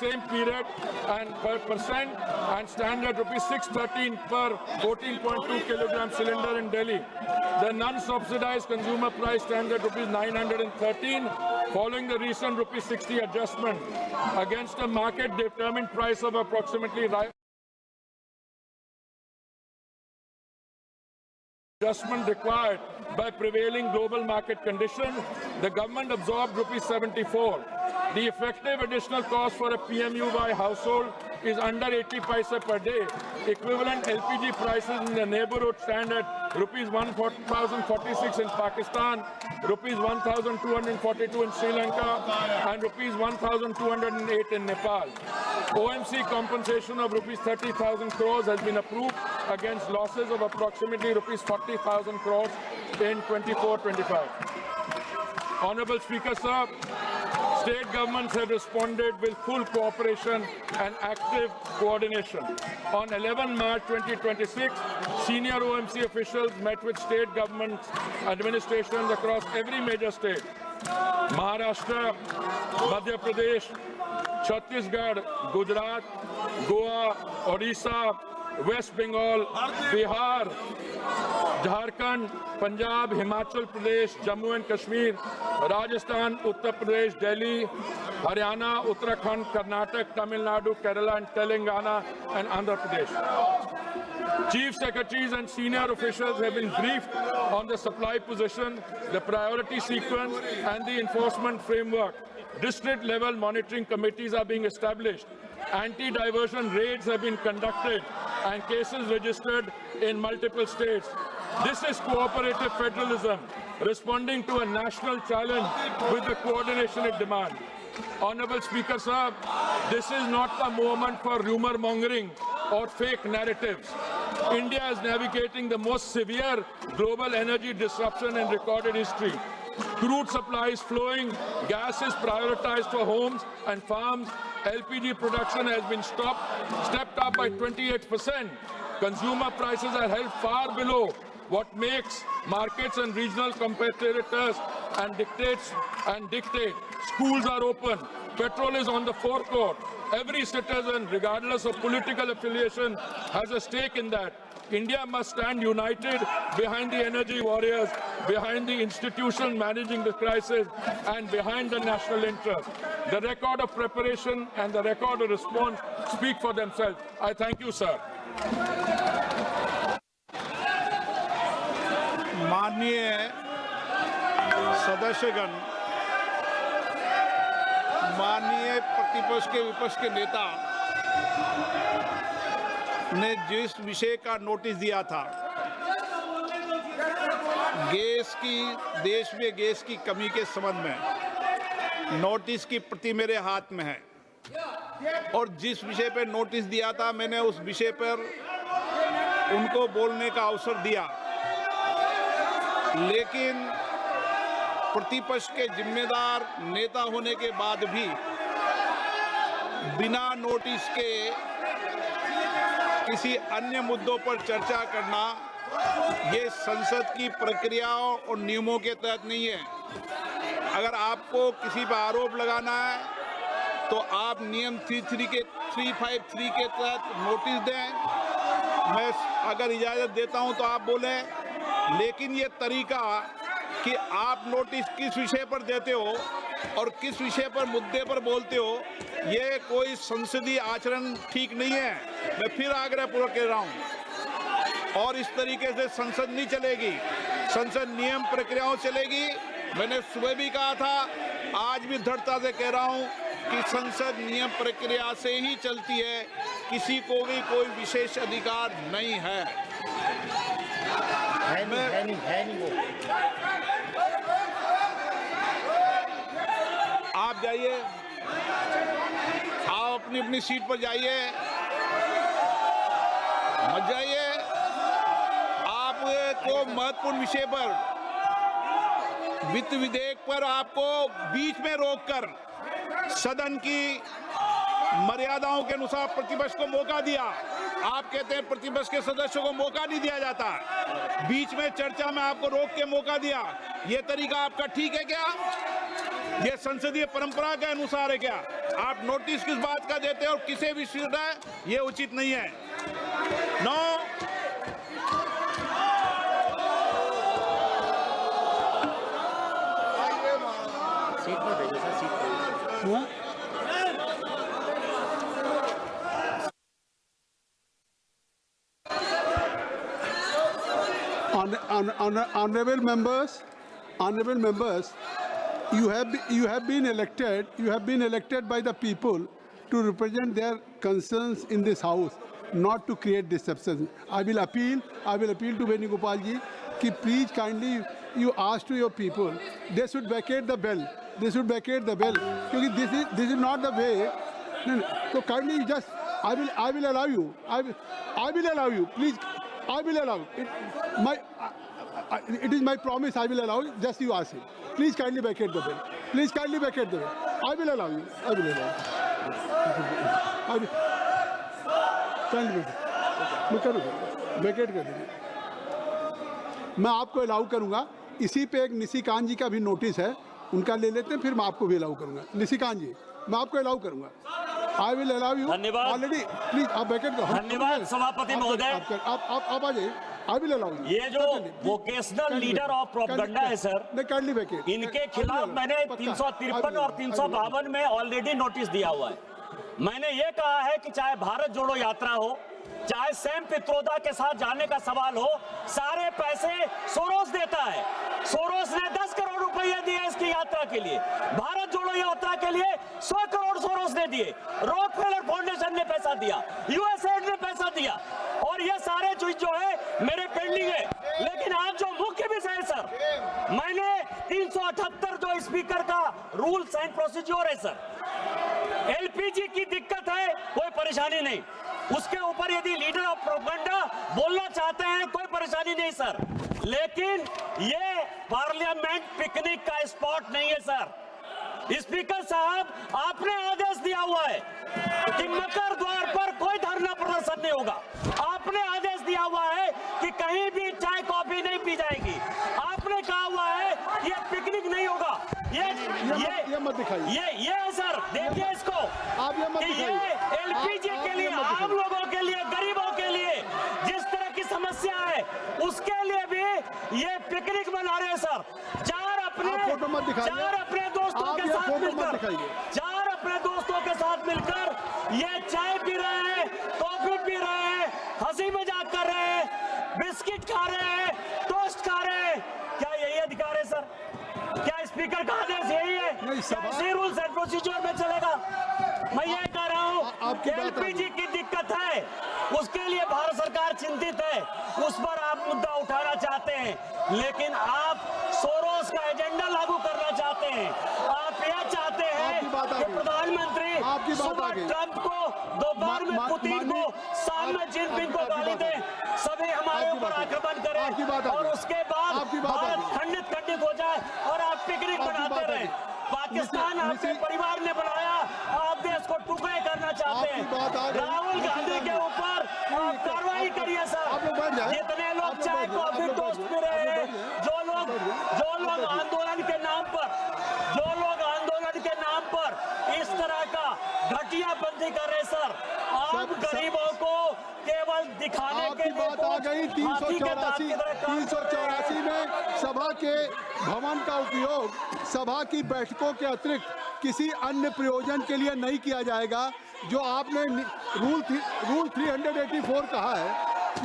same period and per percent and stand at rupees 613 per 14.2 kilogram cylinder in Delhi. The non-subsidized consumer price stands at rupees 913 following the recent rupees 60 adjustment against a market determined price of approximately adjustment required by prevailing global market conditions. The government absorbed rupees 74. The effective additional cost for a PMUY household is under 80 paise per day. Equivalent LPG prices in the neighborhood stand at rupees 1,046 in Pakistan, rupees 1,242 in Sri Lanka, and rupees 1,208 in Nepal. OMC compensation of rupees 30,000 crores has been approved against losses of approximately rupees 40,000 crores in 24-25. Honorable Speaker, sir, state governments have responded with full cooperation and active coordination. On 11 March 2026, senior OMC officials met with state government administrations across every major state: Maharashtra, Madhya Pradesh, Chhattisgarh, Gujarat, Goa, Odisha, West Bengal, Bihar, Jharkhand, Punjab, Himachal Pradesh, Jammu and Kashmir, Rajasthan, Uttar Pradesh, Delhi, Haryana, Uttarakhand, Karnataka, Tamil Nadu, Kerala and Telangana and Andhra Pradesh. Chief secretaries and senior officials have been briefed on the supply position, the priority sequence and the enforcement framework. District-level monitoring committees are being established. Anti-diversion raids have been conducted and cases registered in multiple states. This is cooperative federalism, responding to a national challenge with the coordination it demands. Honorable Speaker, sir, this is not a moment for rumor mongering or fake narratives. India is navigating the most severe global energy disruption in recorded history. Crude supply is flowing, gas is prioritized for homes and farms, LPG production has been stepped up by 28%. Consumer prices are held far below what makes markets and regional competitors and dictate. Schools are open. Petrol is on the forecourt. Every citizen, regardless of political affiliation, has a stake in that. India must stand united behind the energy warriors, behind the institution managing the crisis, and behind the national interest. The record of preparation and the record of response speak for themselves. I thank you, sir. माननीय सदस्यगण, माननीय प्रतिपक्ष के विपक्ष के नेता ने जिस विषय का नोटिस दिया था, देश में गैस की कमी के संबंध में नोटिस की प्रति मेरे हाथ में है और जिस विषय पर नोटिस दिया था मैंने उस विषय पर उनको बोलने का अवसर दिया, लेकिन प्रतिपक्ष के जिम्मेदार नेता होने के बाद भी बिना नोटिस के किसी अन्य मुद्दों पर चर्चा करना ये संसद की प्रक्रियाओं और नियमों के तहत नहीं है। अगर आपको किसी पर आरोप लगाना है तो आप नियम 353 के तहत नोटिस दें। मैं अगर इजाज़त देता हूं तो आप बोलें, लेकिन ये तरीका कि आप नोटिस किस विषय पर देते हो और किस विषय पर मुद्दे पर बोलते हो, ये कोई संसदीय आचरण ठीक नहीं है। मैं फिर आग्रहपूर्वक कह रहा हूं, और इस तरीके से संसद नहीं चलेगी। संसद नियम प्रक्रियाओं चलेगी। मैंने सुबह भी कहा था, आज भी दृढ़ता से कह रहा हूं कि संसद नियम प्रक्रिया से ही चलती है, किसी को भी कोई विशेष अधिकार नहीं है। आप जाइए, आप अपनी अपनी सीट पर जाइए, मत जाइए। आपको महत्वपूर्ण विषय पर, वित्त विधेयक पर आपको बीच में रोककर सदन की मर्यादाओं के अनुसार प्रतिपक्ष को मौका दिया। आप कहते हैं प्रतिपक्ष के सदस्यों को मौका नहीं दिया जाता, बीच में चर्चा में आपको रोक के मौका दिया। ये तरीका आपका ठीक है क्या? ये संसदीय परंपरा के अनुसार है क्या? आप नोटिस किस बात का देते हो और किसे भी सीट है, ये उचित नहीं है। No Honorable members, you have been elected by the people to represent their concerns in this house, not to create disruption. I will appeal to Venugopal ji कि please kindly you ask to your people, they should vacate the bell. क्योंकि this is not the way. So kindly just I will allow you. I will allow you. Please, I will allow it. It is my promise. I will allow. Just you ask him. Please kindly vacate the bill. I will allow you. Kindly vacate कर दीजिए. मैं आपको allow करूंगा. इसी पे एक निशिकांत जी का भी नोटिस है, उनका ले लेते हैं, फिर मैं आपको भी अलाउ करूंगा. निशिकांत जी, मैं आपको अलाउ करूंगा. I will allow you. Already, please आप वैकेट करो. धन्यवाद सभापति महोदय. आप आ जाइए. I will allow you. ये जो वोकेशनल लीडर ऑफ प्रोपेगेंडा है सर, इनके खिलाफ मैंने 353 और 352 में ऑलरेडी नोटिस दिया हुआ है. मैंने ये कहा है कि चाहे भारत जोड़ो यात्रा हो, चाहे सैम पित्रोदा के साथ जाने का सवाल हो, सारे पैसे सोरोस देता है. सोरोस ने 10 करोड़ रुपए दिए इसकी यात्रा के लिए. भारत जोड़ो यात्रा के लिए 100 करोड़ सोरोस ने दिए. रॉकफेलर फाउंडेशन ने पैसा दिया, यूएसएड ने पैसा दिया, और ये सारे चीज जो है मेरे पेंडिंग है. लेकिन आज जो मुख्य विषय है सर, मैंने 378 जो स्पीकर का रूल्स एंड प्रोसीजर है सर, एलपीजी की दिक्कत है, कोई परेशानी नहीं. उसके ऊपर यदि लीडर ऑफ प्रोपेगेंडा बोलना चाहते हैं, कोई परेशानी नहीं सर. लेकिन ये पार्लियामेंट पिकनिक का स्पॉट नहीं है सर. स्पीकर साहब, आपने आदेश दिया हुआ है कि मकर द्वार पर कोई धरना प्रदर्शन नहीं होगा. आपने आदेश दिया हुआ है कि कहीं भी चाय कॉफी नहीं पी जाएगी. आपने कहा हुआ है ये पिकनिक नहीं होगा. ये मत दिखाइए. ये है सर, देखिए इसको. आप ये मत कि ये एलपीजी के लिए, आम लोगों के लिए, गरीबों के लिए जिस तरह की समस्या है, उसके लिए भी ये पिकनिक मना रहे हैं सर. चार अपने दोस्तों के साथ मिलकर ये चाय पी रहे हैं, कॉफी पी रहे हैं, हंसी मजाक कर रहे हैं, बिस्किट खा रहे हैं, टोस्ट खा रहे हैं. क्या यही अधिकार है सर? क्या स्पीकर का आदेश यही है? इसी रूल्स एंड प्रोसीजर में चलेगा? मैं ये कह रहा हूँ, एलपीजी की दिक्कत है, उसके लिए भारत सरकार चिंतित है, उस पर आप मुद्दा उठाना चाहते हैं. लेकिन आप सोरोस का एजेंडा लागू करना चाहते हैं. आप यह चाहते हैं कि प्रधानमंत्री सुबह ट्रंप को, दोपहर में पुतिन को, शाम में जिनपिंग को गाली दें, सभी हमारे ऊपर आक्रमण करें, और उसके बाद भारत खंडित हो जाए और आप पिकनिक बनाते रहे. पाकिस्तान आपके परिवार ने बनाया, आप देश को टुकड़े करना चाहते हैं. राहुल गांधी के ऊपर आप कार्रवाई करिए सर. जितने लोग चाय कॉफी टोस्ट पी रहे हैं, जो लोग आंदोलन के नाम पर इस तरह का घटिया बंदी कर रहे सर, आम गरीबों को केवल दिखाने के लिए बात आ गई. 384 में सभा के भवन का उपयोग सभा की बैठकों के अतिरिक्त किसी अन्य प्रयोजन के लिए नहीं किया जाएगा. जो आपने रूल 384 कहा है,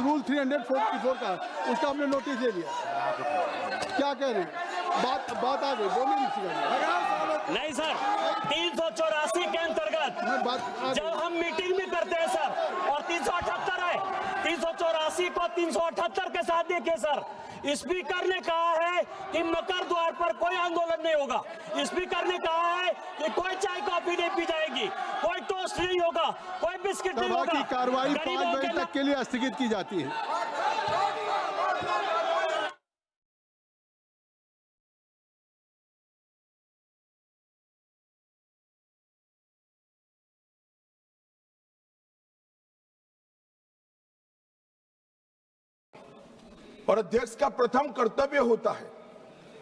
रूल 344 का, उसका हमने नोटिस दे दिया. क्या कह रहे हैं? बात आ गई, बोलिए. नहीं सर, 384 के अंतर्गत जब हम मीटिंग भी करते हैं सर, और 378 है, 384 को 378 के साथ देखिए सर. स्पीकर ने कहा है कि मकर द्वार पर कोई आंदोलन नहीं होगा. स्पीकर ने कहा है कि कोई चाय कॉफी नहीं पी जाएगी, कोई टोस्ट नहीं होगा, कोई बिस्किट नहीं होगा. कार्रवाई 5 बजे तक के लिए स्थगित की जाती है. और अध्यक्ष का प्रथम कर्तव्य होता है